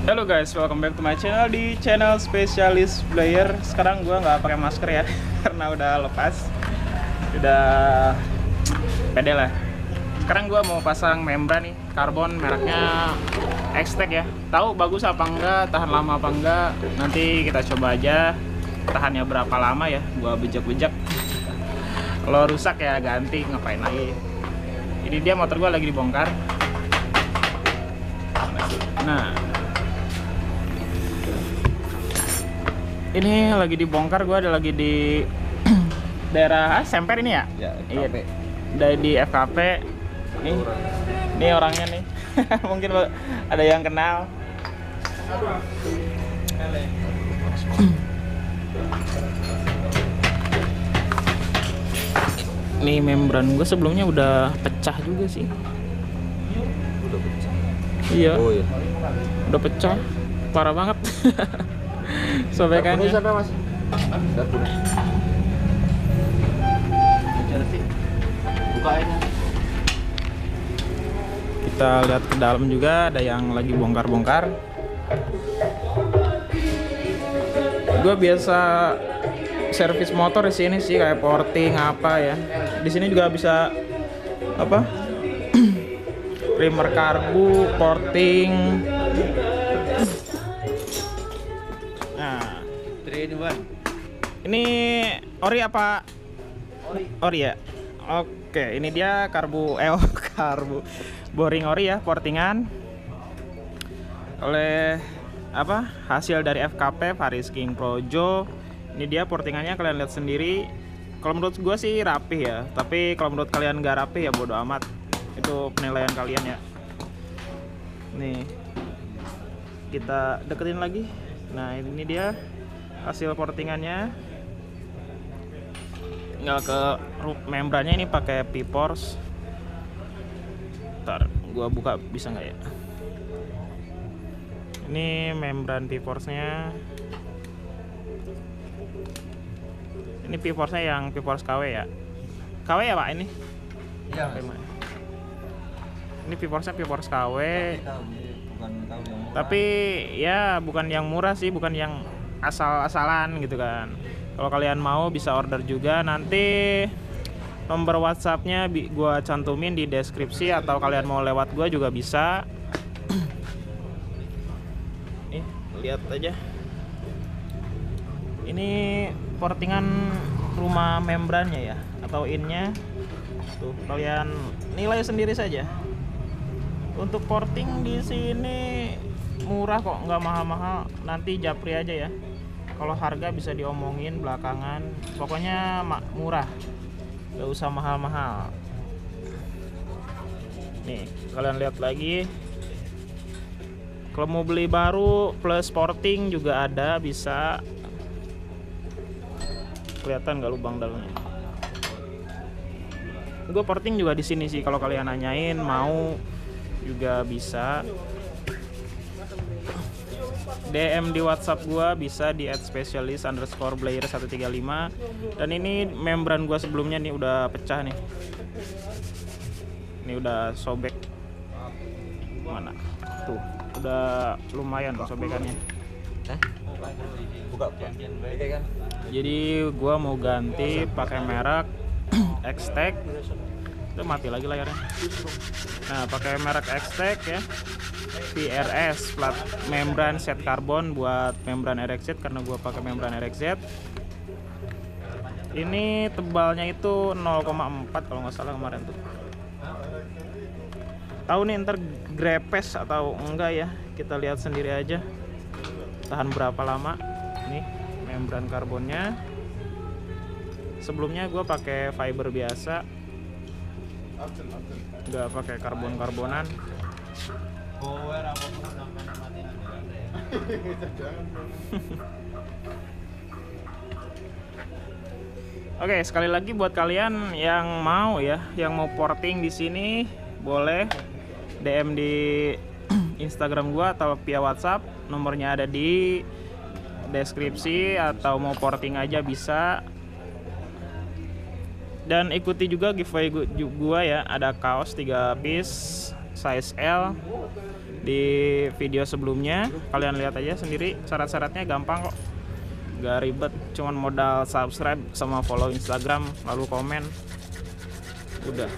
Halo guys, welcome back to my channel di channel spesialis player. Sekarang gue nggak pakai masker ya, karena udah lepas, udah pede lah. Sekarang gue mau pasang membran nih, karbon mereknya X-Tech ya. Tahu bagus apa enggak, tahan lama apa enggak? Nanti kita coba aja tahannya berapa lama ya. Gue bejek-bejek. Kalau rusak ya ganti, ngapain lagi? Ini dia motor gue lagi dibongkar. Nah, ini lagi dibongkar, gue ada lagi di daerah Semper ini ya? Ya, FKP. Iya, dari di FKP. Nih orangnya nih. Mungkin ada yang kenal. Nih membran gue sebelumnya udah pecah juga sih. Udah pecah. Iya. Oh iya. Udah pecah. Parah banget. Sobekannya. Sampai Mas. Dapur. Bukain. Kita lihat ke dalam juga, ada yang lagi bongkar-bongkar. Gue biasa servis motor di sini sih, kayak porting apa ya. Di sini juga bisa apa? Primer karbu, porting. Nah, 3-in-1. ini ori apa? Ori ya. Oke, ini dia karbu karbu boring ori ya, portingan oleh apa? Hasil dari FKP Faris King Projo. Ini dia portingannya, kalian lihat sendiri. Kalau menurut gue sih rapih ya, tapi kalau menurut kalian nggak rapih ya bodo amat. Itu penilaian kalian ya. Nih, kita deketin lagi. Nah, ini dia hasil portingannya. Tinggal ke membrannya, ini pakai P-Force. Ntar gua buka bisa nggak ya? Ini membran P-Force-nya. Ini P-Force-nya yang P-Force KW ya. KW ya Pak ini? Iya. Ini P-Force-nya P-Force KW. Bukan tahu yang murah. Tapi ya bukan yang murah sih, bukan yang asal-asalan gitu kan. Kalau kalian mau bisa order juga, nanti nomor WhatsApp-nya gua cantumin di deskripsi, atau kalian mau lewat gua juga bisa. Nih, lihat aja. Ini portingan rumah membrannya ya, atau innya. Tuh, kalian nilai sendiri saja. Untuk porting di sini murah kok, nggak mahal-mahal. Nanti japri aja ya. Kalau harga bisa diomongin belakangan. Pokoknya murah, nggak usah mahal-mahal. Nih, kalian lihat lagi. Kalau mau beli baru plus porting juga ada, bisa. Kelihatan nggak lubang dalamnya? Gue porting juga di sini sih. Kalau kalian nanyain mau juga bisa. DM di WhatsApp gua bisa di @specialist_player135. Dan ini membran gua sebelumnya nih udah pecah nih. Ini udah sobek. Mana? Tuh, udah lumayan sobekannya. Buka kan. Jadi gua mau ganti pakai merek X-Tech. Itu mati lagi layarnya. Nah, pakai merek X-Tech ya. PRS plat membran set karbon buat membran RXZ, karena gua pakai membran RXZ. Ini tebalnya itu 0,4 kalau nggak salah kemarin tuh. Tahu nih ntar grepes atau enggak ya, kita lihat sendiri aja. Tahan berapa lama. Nih membran karbonnya. Sebelumnya gua pakai fiber biasa, nggak pakai karbon-karbonan. Oke, sekali lagi buat kalian yang mau ya, yang mau porting di sini, boleh DM di Instagram gua atau via WhatsApp. Nomornya ada di deskripsi, atau mau porting aja bisa. Dan ikuti juga giveaway gua ya, ada kaos 3 piece size L di video sebelumnya. Kalian lihat aja sendiri, syarat-syaratnya gampang kok, gak ribet, cuman modal subscribe sama follow Instagram lalu komen, udah.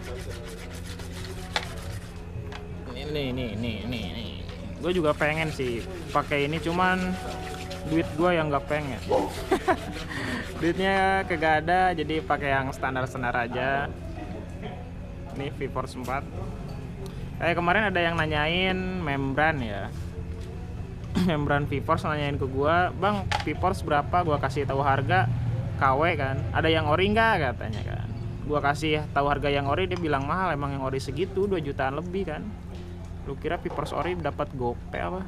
Ini gue juga pengen sih pakai ini, cuman duit gue yang nggak pengen. Duitnya kagak ada, jadi pakai yang standar-standar aja. Ini V-Force 4. Kemarin ada yang nanyain membran ya. Membran V-Force nanyain ke gue, "Bang, V-Force berapa?" Gue kasih tahu harga KW kan. "Ada yang ori nggak?" katanya kan. Gue kasih tahu harga yang ori, dia bilang mahal. Emang yang ori segitu, 2 jutaan lebih kan. Lu kira V-Force ori dapat gope apa?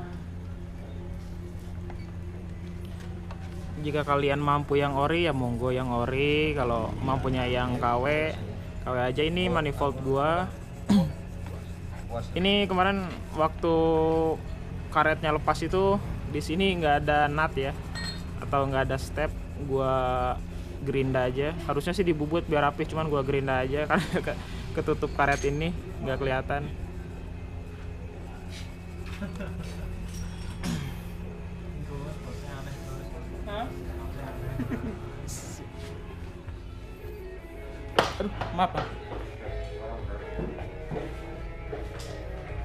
Jika kalian mampu yang ori ya monggo yang ori. Kalau mampunya yang KW aja. Ini manifold gua. Ini kemarin waktu karetnya lepas itu di sini nggak ada nut ya, atau nggak ada step, gua gerinda aja. Harusnya sih dibubut biar rapih, cuman gua gerinda aja karena ketutup karet ini nggak kelihatan. Aduh, maaf.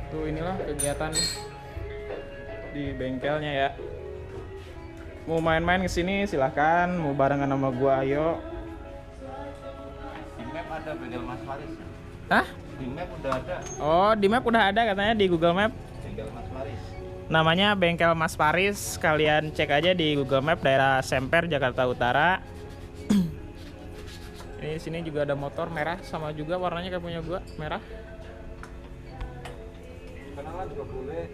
Tuh inilah kegiatan di bengkelnya ya. Mau main-main ke sini silahkan, mau barengan sama gua ayo. Di map ada bengkel Mas Faris. Hah? Di map udah ada. Oh, di map udah ada katanya di Google Map. Bengkel Mas Faris. Namanya Bengkel Mas Faris. Kalian cek aja di Google Map, daerah Semper, Jakarta Utara. Ini sini juga ada motor merah, sama juga warnanya kayak punya gua, merah. Kenalan juga boleh.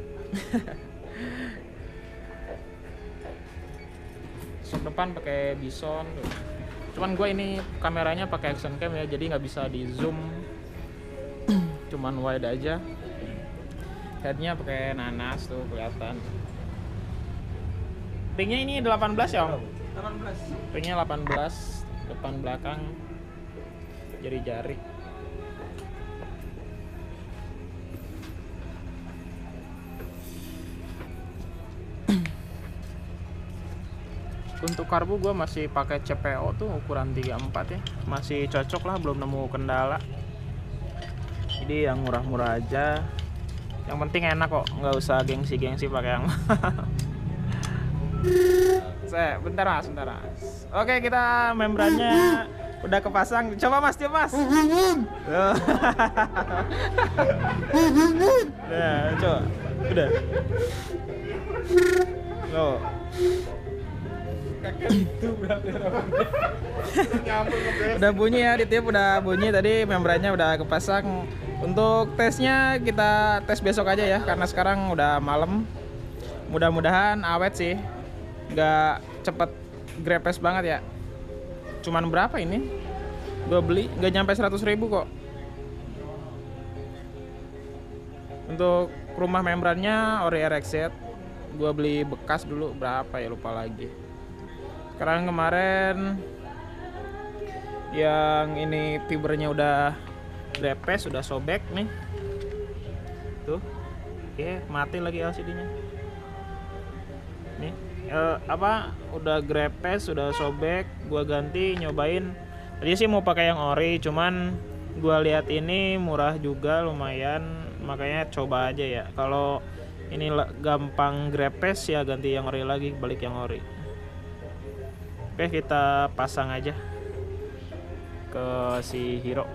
Sok depan pakai Bison. Cuman gue ini kameranya pakai action cam ya, jadi nggak bisa di zoom. Cuman wide aja. Headnya pakai nanas tuh kelihatan. Ringnya ini 18 ya Om? 18. Ringnya 18, depan belakang jari-jari. Untuk karbu gue masih pakai CPO tuh ukuran 34 ya, masih cocok lah, belum nemu kendala. Jadi yang murah-murah aja, yang penting enak kok, nggak usah gengsi-gengsi pakai yang bentar mas. Oke, kita membrannya udah kepasang, coba mas, coba mas. Nah, coba, udah. Loh. Udah bunyi ya, ditiup udah bunyi tadi, membrannya udah kepasang. Untuk tesnya kita tes besok aja ya, karena sekarang udah malam. Mudah-mudahan awet sih, nggak cepet grepes banget ya. Cuman berapa ini? Gue beli nggak nyampe 100.000 kok. Untuk rumah membrannya ori RXZ, gue beli bekas dulu, berapa ya lupa lagi. Sekarang kemarin yang ini fibernya udah grepes, udah sobek nih. Tuh. Oke, mati lagi LCD-nya. Nih, udah grepes, udah sobek, gua ganti, nyobain. Tadi sih mau pakai yang ori, cuman gua lihat ini murah juga lumayan, makanya coba aja ya. Kalau ini gampang grepes ya ganti yang ori lagi, balik yang ori. Oke, kita pasang aja ke si Hero.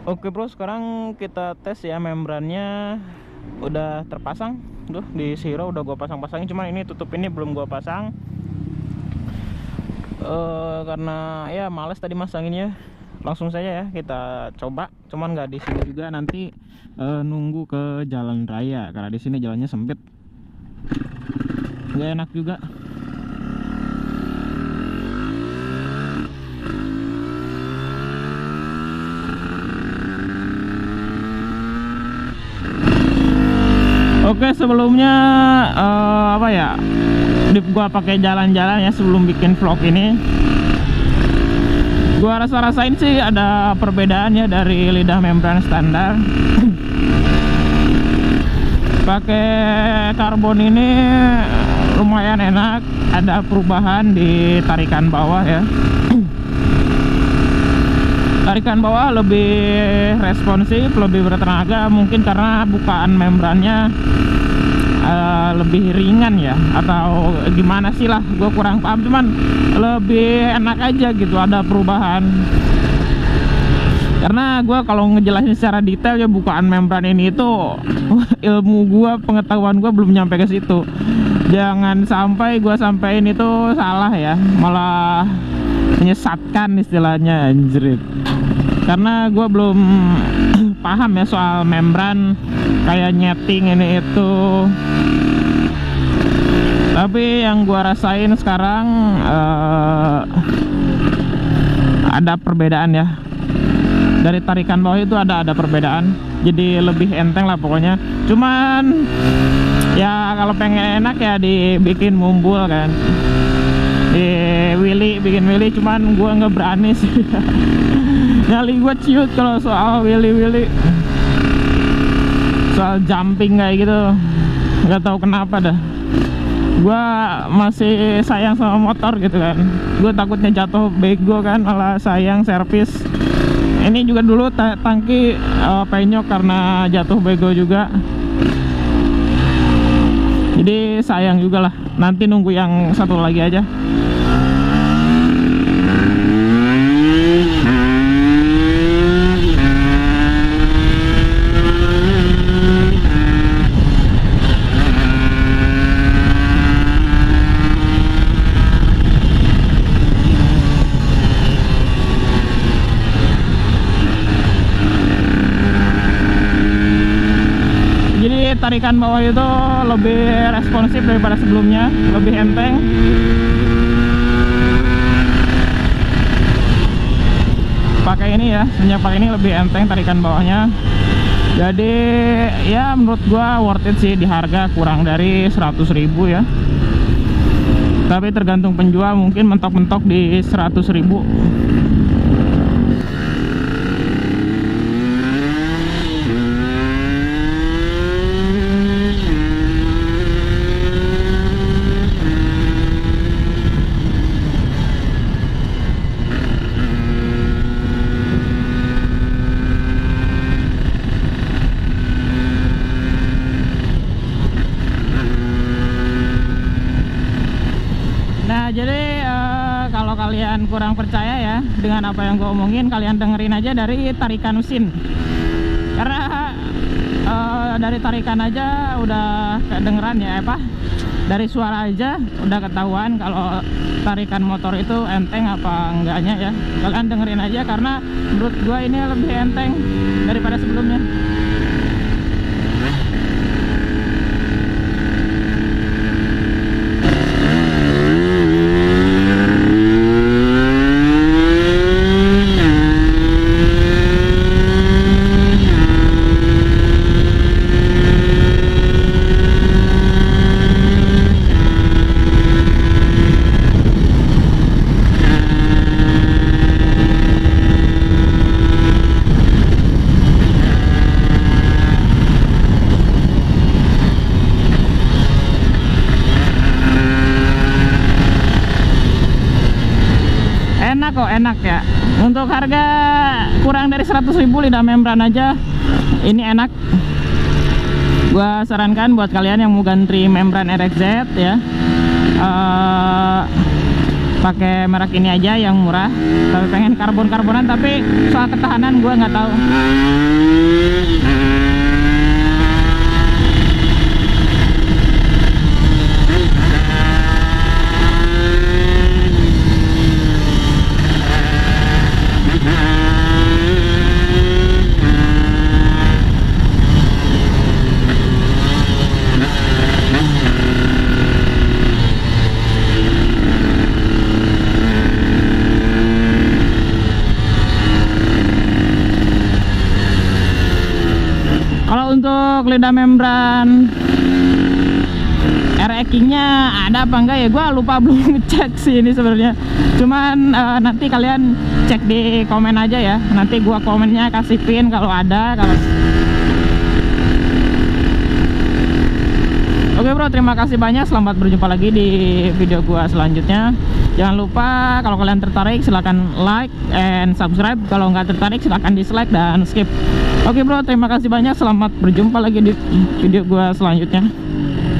Oke bro, sekarang kita tes ya, membrannya udah terpasang. Tuh di si Hero udah gua pasang-pasangin, cuman ini tutup ini belum gua pasang. Karena ya males tadi masanginnya. Langsung saja ya kita coba, cuman nggak di sini juga, nanti nunggu ke jalan raya karena di sini jalannya sempit. Gak enak juga. Oke, sebelumnya apa ya, gua pakai jalan-jalan ya sebelum bikin vlog ini. Gua rasain sih ada perbedaannya dari lidah membran standar. Pakai karbon ini lumayan enak, ada perubahan di tarikan bawah ya. Tarikan bawah lebih responsif, lebih bertenaga, mungkin karena bukaan membrannya lebih ringan ya, atau gimana sih lah, gue kurang paham, cuman lebih enak aja gitu, ada perubahan. Karena gue kalau ngejelasin secara detail ya bukaan membran ini itu ilmu gue, pengetahuan gue belum nyampe ke situ. Jangan sampai gue sampein itu salah ya, malah menyesatkan istilahnya, anjrit. Karena gue belum paham ya soal membran, kayak nyeting ini itu. Tapi yang gue rasain sekarang ada perbedaan ya. Dari tarikan bawah itu ada perbedaan, jadi lebih enteng lah pokoknya. Cuman ya kalau pengen enak ya dibikin mumbul kan, bikin willy, cuman gue nggak berani sih. Nyali gue ciut kalau soal willy, soal jumping kayak gitu, nggak tahu kenapa dah. Gue masih sayang sama motor gitu kan, gue takutnya jatuh bego kan, malah sayang servis. Ini juga dulu tangki penyok karena jatuh bego juga, jadi sayang juga lah. Nanti nunggu yang satu lagi aja. Tarikan bawah itu lebih responsif daripada sebelumnya, lebih enteng. Pakai ini ya, sejak pakai ini lebih enteng tarikan bawahnya. Jadi ya menurut gua worth it sih, di harga kurang dari 100.000 ya. Tapi tergantung penjual, mungkin mentok-mentok di 100.000. Jadi kalau kalian kurang percaya ya dengan apa yang gue omongin, kalian dengerin aja dari tarikan mesin. Karena dari tarikan aja udah kedengeran ya, dari suara aja udah ketahuan kalau tarikan motor itu enteng apa enggaknya ya. Kalian dengerin aja, karena menurut gue ini lebih enteng daripada sebelumnya. Enak kok, enak ya. Untuk harga kurang dari 100.000 lidah membran aja ini enak. Gua sarankan buat kalian yang mau ganti membran RXZ ya, pakai merek ini aja yang murah. Tapi pengen karbon-karbonan, tapi soal ketahanan gua nggak tahu. Untuk lidah membran RX-nya ada apa enggak ya, gue lupa, belum ngecek sih ini sebenarnya. Cuman nanti kalian cek di komen aja ya, nanti gua komennya kasih pin kalau ada. Oke bro, terima kasih banyak. Selamat berjumpa lagi di video gua selanjutnya. Jangan lupa kalau kalian tertarik silahkan like and subscribe. Kalau nggak tertarik silahkan dislike dan skip. Oke bro, terima kasih banyak. Selamat berjumpa lagi di video gua selanjutnya.